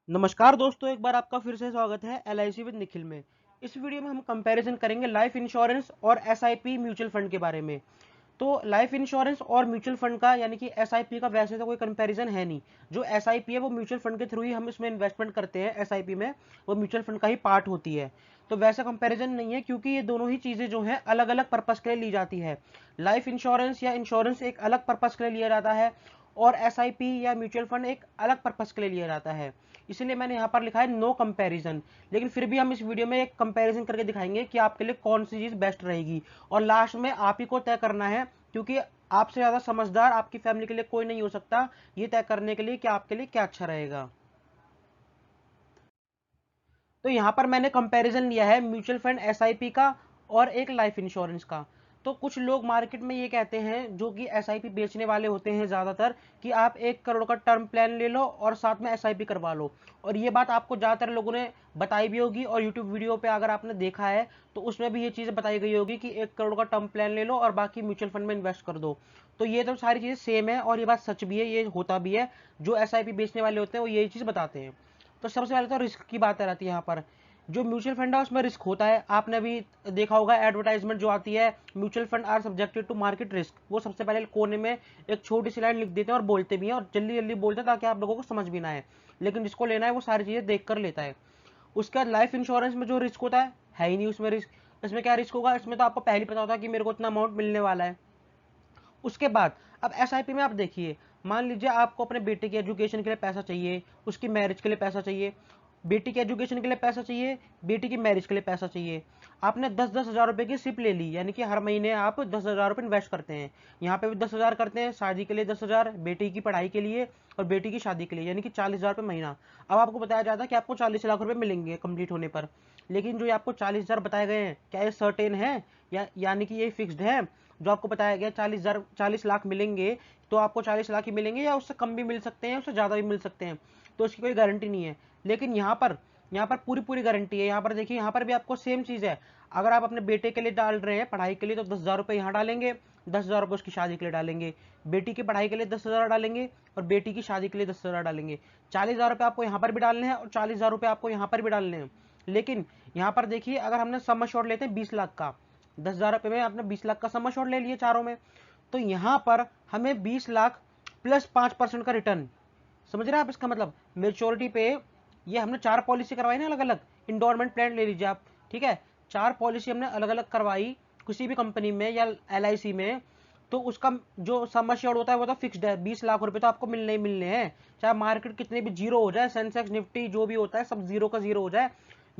नमस्कार दोस्तों, एक बार आपका फिर से स्वागत है एलआईसी विद निखिल में। इस वीडियो में हम कंपैरिजन करेंगे लाइफ इंश्योरेंस और एसआईपी म्यूचुअल फंड के बारे में। तो लाइफ इंश्योरेंस और म्यूचुअल फंड का यानी कि एसआईपी का वैसे तो कोई कंपैरिजन है नहीं। जो एसआईपी है वो म्यूचुअल फंड के थ्रू ही हम इसमें इन्वेस्टमेंट करते हैं। एसआईपी में वो म्यूचुअल फंड का ही पार्ट होती है। तो वैसा कंपैरिजन नहीं है, क्योंकि ये दोनों ही चीज़ें जो हैं अलग अलग पर्पस के लिए ली जाती है। लाइफ इंश्योरेंस या इंश्योरेंस एक अलग पर्पस के लिए लिया जाता है, और एसआईपी या म्यूचुअल फंड एक अलग पर्पस के लिए लिया जाता है। इसलिए मैंने यहाँ पर लिखा है नो कंपैरिजन। लेकिन फिर भी हम इस वीडियो में एक कंपैरिजन करके दिखाएंगे कि आपके लिए कौन सी चीज़ बेस्ट रहेगी, और लास्ट में आप ही को तय करना है, क्योंकि आपसे ज़्यादा समझदार आपकी फैमिली के लिए कोई नहीं हो सकता ये तय करने के लिए कि आपके लिए क्या अच्छा रहेगा। तो यहाँ पर मैंने कंपैरिजन लिया है म्यूचुअल फंड एसआईपी का और एक लाइफ इंश्योरेंस का। तो कुछ लोग मार्केट में ये कहते हैं, जो कि एसआईपी बेचने वाले होते हैं ज़्यादातर, कि आप 1 करोड़ का टर्म प्लान ले लो और साथ में एसआईपी करवा लो। और ये बात आपको ज़्यादातर लोगों ने बताई भी होगी, और यूट्यूब वीडियो पे अगर आपने देखा है तो उसमें भी ये चीज़ बताई गई होगी कि 1 करोड़ का टर्म प्लान ले लो और बाकी म्यूचुअल फंड में इन्वेस्ट कर दो। तो ये तो सारी चीज़ें सेम है, और ये बात सच भी है, ये होता भी है। जो एसआईपी बेचने वाले होते हैं वो यही चीज़ बताते हैं। तो सबसे पहले तो रिस्क की बात रहती है यहाँ पर। जो म्यूचुअल फंड है उसमें रिस्क होता है। आपने भी देखा होगा एडवर्टाइजमेंट जो आती है, mutual fund are subjected to market risk, वो सबसे पहले कोने में एक छोटी सी लाइन लिख देते हैं और बोलते भी हैं, और जल्दी जल्दी बोलते हैं ताकि आप लोगों को समझ भी ना आए। लेकिन जिसको लेना है वो सारी चीज़ें देख कर लेता है। उसके बाद लाइफ इंश्योरेंस में जो रिस्क होता है ही नहीं उसमें रिस्क। इसमें क्या रिस्क होगा? इसमें तो आपको पहले ही पता होता है कि मेरे को इतना अमाउंट मिलने वाला है। उसके बाद अब एसआईपी में आप देखिए, मान लीजिए आपको अपने बेटे की एजुकेशन के लिए पैसा चाहिए, उसकी मैरिज के लिए पैसा चाहिए। बेटी की एजुकेशन के लिए पैसा चाहिए, बेटी की मैरिज के लिए पैसा चाहिए। आपने 10-10 हज़ार रुपए की सिप ले ली, यानी कि हर महीने आप 10 हज़ार रुपये इन्वेस्ट करते हैं। यहाँ पे भी 10 हज़ार करते हैं, शादी के लिए 10 हज़ार, बेटी की पढ़ाई के लिए और बेटी की शादी के लिए, यानी कि 40 हज़ार रुपये महीना। अब आपको बताया जाता है कि आपको 40 लाख रुपए मिलेंगे कंप्लीट होने पर। लेकिन जो ये आपको 40 हज़ार बताए गए हैं, क्या ये सर्टेन है, या यानी कि ये फिक्स्ड है? जो आपको बताया गया 40 हज़ार 40 लाख मिलेंगे, तो आपको 40 लाख ही मिलेंगे, या उससे कम भी मिल सकते हैं, उससे ज़्यादा भी मिल सकते हैं। तो उसकी कोई गारंटी नहीं है। लेकिन यहाँ पर पूरी पूरी गारंटी है। यहाँ पर देखिए, यहाँ पर भी आपको सेम चीज़ है। अगर आप अपने बेटे के लिए डाल रहे हैं पढ़ाई के लिए, तो 10 हज़ार रुपये यहाँ डालेंगे, 10 हज़ार रुपये उसकी शादी के लिए डालेंगे। बेटी की पढ़ाई के लिए 10 हज़ार डालेंगे, और बेटी की शादी के लिए 10 हज़ार डालेंगे। 40 हज़ार रुपये आपको यहाँ पर भी डालने हैं, और 40 हज़ार रुपये आपको यहाँ पर भी डालने हैं। लेकिन यहाँ पर देखिए, अगर हमने सम एश्योर्ड लेते हैं 20 लाख का, 10 हज़ार रुपये में आपने 20 लाख का सम एश्योर्ड ले लिए चारों में, तो यहाँ पर हमें 20 लाख प्लस 5% का रिटर्न। समझ रहे हैं आप इसका मतलब? मेच्योरिटी पे ये हमने 4 पॉलिसी करवाई ना अलग अलग। इंडोरमेंट प्लान ले लीजिए आप, ठीक है। 4 पॉलिसी हमने अलग अलग करवाई किसी भी कंपनी में या एलआईसी में, तो उसका जो सम एश्योर्ड होता है वो तो फिक्स्ड है। 20 लाख रुपए तो आपको मिलने ही मिलने हैं, चाहे मार्केट कितने भी जीरो हो जाए, सेंसेक्स निफ्टी जो भी होता है सब जीरो का जीरो हो जाए।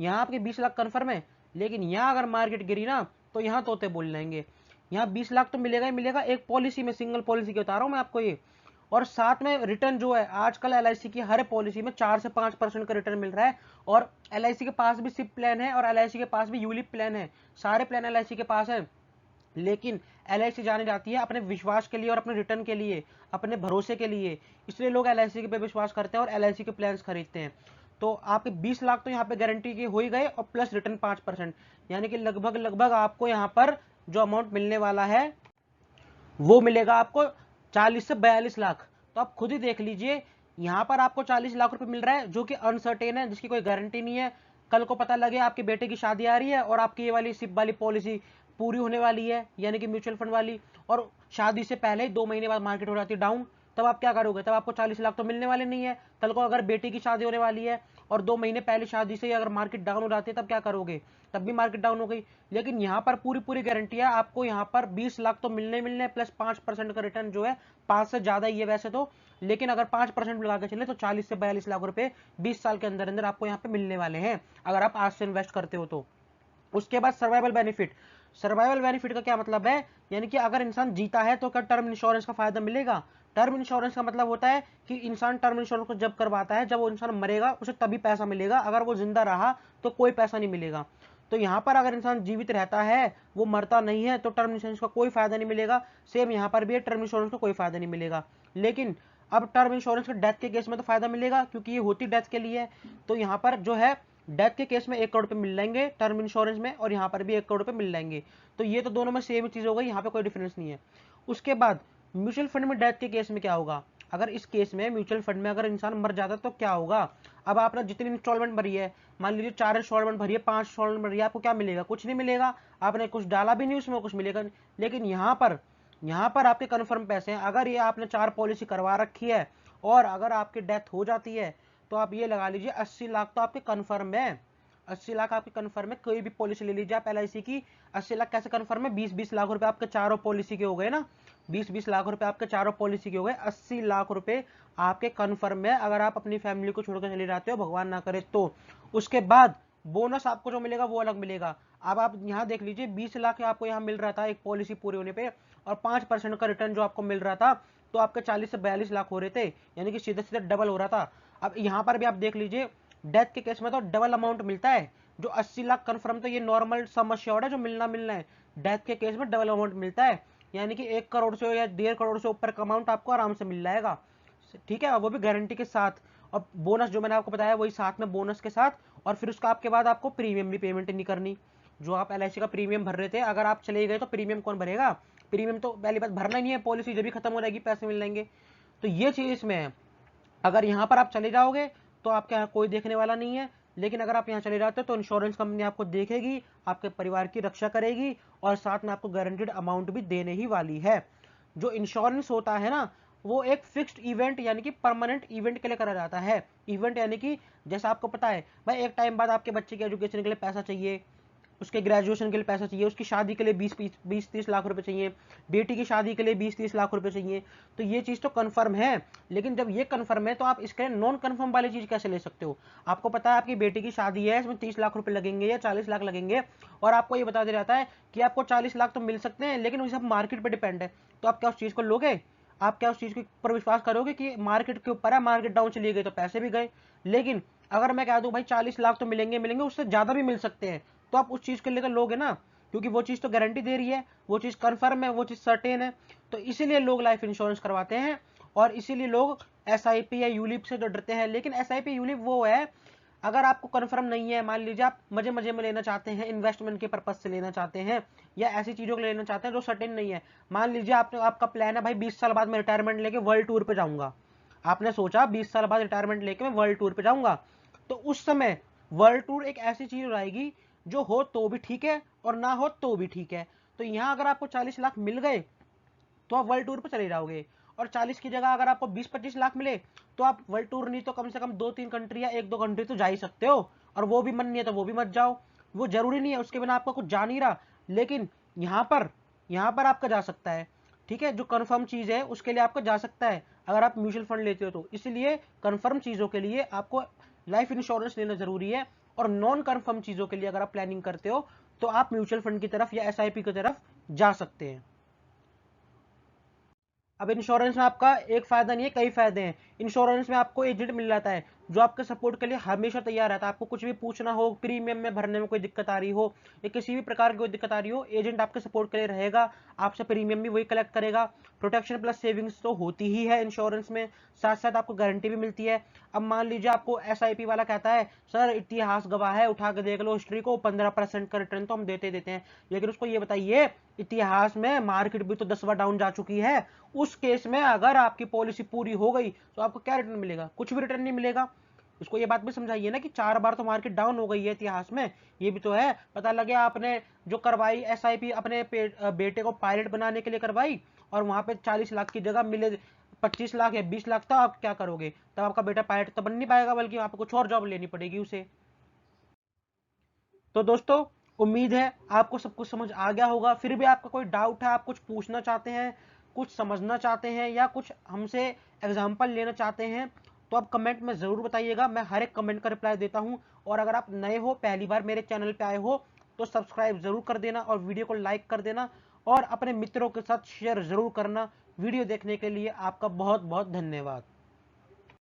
यहाँ आपके 20 लाख कन्फर्म है। लेकिन यहाँ अगर मार्केट गिरी ना, तो यहाँ तोते बोल जाएंगे। यहाँ 20 लाख तो मिलेगा ही मिलेगा, एक पॉलिसी में, सिंगल पॉलिसी की बता रहा हूँ मैं आपको ये। और साथ में रिटर्न जो है, आजकल एलआईसी की हर पॉलिसी में 4 से 5% का रिटर्न मिल रहा है। और एलआईसी के पास भी सिप प्लान है, और एलआईसी के पास भी यूलिप प्लान है। सारे प्लान एलआईसी के पास है। लेकिन एलआईसी जानी जाती है अपने विश्वास के लिए और अपने रिटर्न के लिए, अपने भरोसे के लिए। इसलिए लोग एलआईसी पे विश्वास करते हैं और एलआईसी के प्लान्स खरीदते हैं। तो आपके 20 लाख तो यहाँ पे गारंटी के हो ही गए, और प्लस रिटर्न 5%, यानी कि लगभग लगभग आपको यहाँ पर जो अमाउंट मिलने वाला है वो मिलेगा आपको 40 से 42 लाख। तो आप खुद ही देख लीजिए, यहाँ पर आपको 40 लाख रुपए मिल रहा है, जो कि अनसर्टेन है, जिसकी कोई गारंटी नहीं है। कल को पता लगे आपके बेटे की शादी आ रही है और आपकी ये वाली सिप वाली पॉलिसी पूरी होने वाली है, यानी कि म्यूचुअल फंड वाली, और शादी से पहले ही 2 महीने बाद मार्केट हो जाती है डाउन, तब आप क्या करोगे? तब आपको 40 लाख तो मिलने वाले नहीं है। कल को अगर बेटी की शादी होने वाली है और 2 महीने पहले शादी से ही अगर मार्केट डाउन हो जाती है, तब क्या करोगे? तब भी मार्केट डाउन हो गई। लेकिन यहाँ पर पूरी पूरी गारंटी है आपको, यहाँ पर 20 लाख तो मिलने मिलने, प्लस 5% का रिटर्न जो है, 5 से ज्यादा ही है वैसे तो। लेकिन अगर 5% लगा के चले तो 40 से 42 लाख रुपए 20 साल के अंदर अंदर आपको यहाँ पे मिलने वाले हैं, अगर आप आज से इन्वेस्ट करते हो तो। उसके बाद सर्वाइवल बेनिफिट। सर्वाइवल बेनिफिट का क्या मतलब है? यानी कि अगर इंसान जीता है तो क्या टर्म इंश्योरेंस का फायदा मिलेगा? टर्म इंश्योरेंस का मतलब होता है कि इंसान टर्म इंश्योरेंस को जब करवाता है, जब वो इंसान मरेगा उसे तभी पैसा मिलेगा, अगर वो जिंदा रहा तो कोई पैसा नहीं मिलेगा। तो यहाँ पर अगर इंसान जीवित रहता है, वो मरता नहीं है, तो टर्म इंश्योरेंस का कोई फायदा नहीं मिलेगा। सेम यहाँ पर भी है, टर्म इंश्योरेंस का कोई फायदा नहीं मिलेगा। लेकिन अब टर्म इंश्योरेंस के डेथ के केस में तो फायदा मिलेगा, क्योंकि ये होती डेथ के लिए। तो यहाँ पर जो है, डेथ के केस में 1 करोड़ रुपए मिल जाएंगे टर्म इंश्योरेंस में, और यहाँ पर भी 1 करोड़ रुपए मिल जाएंगे। तो ये तो दोनों में सेम चीज हो गई, यहाँ पे कोई डिफरेंस नहीं है। उसके बाद म्यूचुअल फंड में डेथ के केस में क्या होगा? अगर इस केस में म्यूचुअल फंड में अगर इंसान मर जाता तो क्या होगा? अब आपने जितनी इंस्टॉलमेंट भरी है, मान लीजिए 4 इंस्टॉलमेंट भरी है, 5 इंस्टॉलमेंट भरी है, आपको क्या मिलेगा? कुछ नहीं मिलेगा। आपने कुछ डाला भी नहीं उसमें, कुछ मिलेगा नहीं। लेकिन यहाँ पर आपके कन्फर्म पैसे हैं। अगर ये आपने 4 पॉलिसी करवा रखी है और अगर आपकी डेथ हो जाती है तो आप ये लगा लीजिए 80 लाख तो आपके कन्फर्म है। 80 लाख आपके कन्फर्म है। कोई भी पॉलिसी ले लीजिए आप LIC की, 80 लाख कैसे कन्फर्म है? 20-20 लाख रुपए आपके चारों पॉलिसी के हो गए ना, 20-20 लाख रुपए आपके चारों पॉलिसी के हो गए। 80 लाख रुपए आपके कन्फर्म है अगर आप अपनी फैमिली को छोड़कर चले जाते हो, भगवान ना करे तो। उसके बाद बोनस आपको जो मिलेगा वो अलग मिलेगा। अब आप यहाँ देख लीजिए, 20 लाख आपको यहाँ मिल रहा था एक पॉलिसी पूरी होने पे, और 5% का रिटर्न जो आपको मिल रहा था, तो आपके 40 से 42 लाख हो रहे थे, यानी कि सीधे सीधे डबल हो रहा था। अब यहाँ पर भी आप देख लीजिए, डेथ के केस में तो डबल अमाउंट मिलता है। जो 80 लाख कन्फर्म, तो ये नॉर्मल सम एश्योर्ड है जो मिलना है। डेथ के केस में डबल अमाउंट मिलता है, यानी कि 1 करोड़ से या 1.5 करोड़ से ऊपर का अमाउंट आपको आराम से मिल जाएगा। ठीक है, वो भी गारंटी के साथ। और बोनस जो मैंने आपको बताया वही साथ में बोनस के साथ। और फिर उसका आपके बाद आपको प्रीमियम भी पेमेंट नहीं करनी। जो आप LIC का प्रीमियम भर रहे थे, अगर आप चले गए तो प्रीमियम कौन भरेगा? प्रीमियम तो पहली बात भरना ही नहीं है, पॉलिसी जब भी खत्म हो जाएगी पैसे मिल जाएंगे। तो ये चीज इसमें है। अगर यहाँ पर आप चले जाओगे तो आपके यहाँ कोई देखने वाला नहीं है, लेकिन अगर आप यहाँ चले जाते हो तो इंश्योरेंस कंपनी आपको देखेगी, आपके परिवार की रक्षा करेगी और साथ में आपको गारंटीड अमाउंट भी देने ही वाली है। जो इंश्योरेंस होता है ना, वो एक फिक्स्ड इवेंट यानी कि परमानेंट इवेंट के लिए करा जाता है। इवेंट यानी कि जैसा आपको पता है भाई, एक टाइम बाद आपके बच्चे की एजुकेशन के लिए पैसा चाहिए, उसके ग्रेजुएशन के लिए पैसा चाहिए, उसकी शादी के लिए 20-30 लाख रुपए चाहिए, बेटी की शादी के लिए 20-30 लाख रुपए चाहिए। तो ये चीज तो कंफर्म है। लेकिन जब ये कंफर्म है तो आप इसके नॉन कंफर्म वाली चीज कैसे ले सकते हो? आपको पता है आपकी बेटी की शादी है, इसमें 30 लाख रुपए लगेंगे या 40 लाख लगेंगे, और आपको ये बता दिया जाता है कि आपको 40 लाख तो मिल सकते हैं, लेकिन सब मार्केट पर डिपेंड है। तो आप क्या उस चीज को लोगे? आप क्या उस चीज के ऊपर विश्वास करोगे कि मार्केट के ऊपर है, मार्केट डाउन चली गई तो पैसे भी गए? लेकिन अगर मैं कह दूं भाई 40 लाख तो मिलेंगे मिलेंगे, उससे ज्यादा भी मिल सकते हैं, तो आप उस चीज को लेकर लोगे ना, क्योंकि वो चीज तो गारंटी दे रही है, वो चीज कंफर्म है, वो चीज सर्टेन है। तो इसीलिए लोग लाइफ इंश्योरेंस करवाते हैं, और इसीलिए लोग SIP या यूलिप से तो डरते हैं। लेकिन SIP यूलिप वो है, अगर आपको कंफर्म नहीं है, मान लीजिए आप मजे मजे में लेना चाहते हैं, इन्वेस्टमेंट के पर्पज से लेना चाहते हैं, या ऐसी चीजों को लेना चाहते हैं जो सर्टेन नहीं है। मान लीजिए आपका प्लान है भाई 20 साल बाद मैं रिटायरमेंट लेके वर्ल्ड टूर पे जाऊंगा। आपने सोचा 20 साल बाद रिटायरमेंट लेके मैं वर्ल्ड टूर पे जाऊंगा, तो उस समय वर्ल्ड टूर एक ऐसी चीज रहेगी जो हो तो भी ठीक है और ना हो तो भी ठीक है। तो यहाँ अगर आपको 40 लाख मिल गए तो आप वर्ल्ड टूर पे चले जाओगे, और 40 की जगह अगर आपको 20-25 लाख मिले तो आप वर्ल्ड टूर नहीं तो कम से कम 2-3 कंट्री या 1-2 कंट्री तो जा ही सकते हो। और वो भी मन नहीं है तो वो भी मत जाओ, वो जरूरी नहीं है, उसके बिना आपका कुछ जा नहीं रहा। लेकिन यहाँ पर आपका जा सकता है। ठीक है, जो कंफर्म चीज है उसके लिए आपका जा सकता है अगर आप म्यूचुअल फंड लेते हो तो। इसलिए कंफर्म चीजों के लिए आपको लाइफ इंश्योरेंस लेना जरूरी है, और नॉन कंफर्म चीजों के लिए अगर आप प्लानिंग करते हो तो आप म्यूचुअल फंड की तरफ या SIP की तरफ जा सकते हैं। अब इंश्योरेंस में आपका एक फायदा नहीं है, कई फायदे हैं। इंश्योरेंस में आपको एजेंट मिल जाता है जो आपके सपोर्ट के लिए हमेशा तैयार रहता है। आपको कुछ भी पूछना हो, प्रीमियम में भरने में कोई दिक्कत आ रही हो या किसी भी प्रकार की कोई दिक्कत आ रही हो, एजेंट आपके सपोर्ट के लिए रहेगा। आपसे प्रीमियम भी वही कलेक्ट करेगा। प्रोटेक्शन प्लस सेविंग्स तो होती ही है इंश्योरेंस में, साथ साथ आपको गारंटी भी मिलती है। अब मान लीजिए आपको SIP वाला कहता है सर इतिहास गवाह है, उठा के देख लो हिस्ट्री को, 15% का रिटर्न तो हम देते हैं। लेकिन उसको ये बताइए, इतिहास में मार्केट भी तो 10 बार डाउन जा चुकी है। उस केस में अगर आपकी पॉलिसी पूरी हो गई तो आपको क्या रिटर्न मिलेगा? कुछ भी रिटर्न नहीं मिलेगा। उसको ये बात भी समझाइए ना कि 4 बार तो मार्केट डाउन हो गई है इतिहास में, ये भी तो है। पता लगे आपने जो करवाई SIP अपने बेटे को पायलट बनाने के लिए करवाई, और वहां पे 40 लाख की जगह मिले 25 लाख या 20 लाख, तो आप क्या करोगे? तब आपका बेटा पायलट तो बन नहीं पाएगा, बल्कि वहां पे कुछ और जॉब लेनी पड़ेगी उसे। तो दोस्तों, उम्मीद है आपको सब कुछ समझ आ गया होगा। फिर भी आपका कोई डाउट है, आप कुछ पूछना चाहते हैं, कुछ समझना चाहते हैं, या कुछ हमसे एग्जांपल लेना चाहते हैं, तो आप कमेंट में ज़रूर बताइएगा। मैं हर एक कमेंट का रिप्लाई देता हूं। और अगर आप नए हो, पहली बार मेरे चैनल पे आए हो, तो सब्सक्राइब ज़रूर कर देना और वीडियो को लाइक कर देना, और अपने मित्रों के साथ शेयर ज़रूर करना। वीडियो देखने के लिए आपका बहुत बहुत धन्यवाद।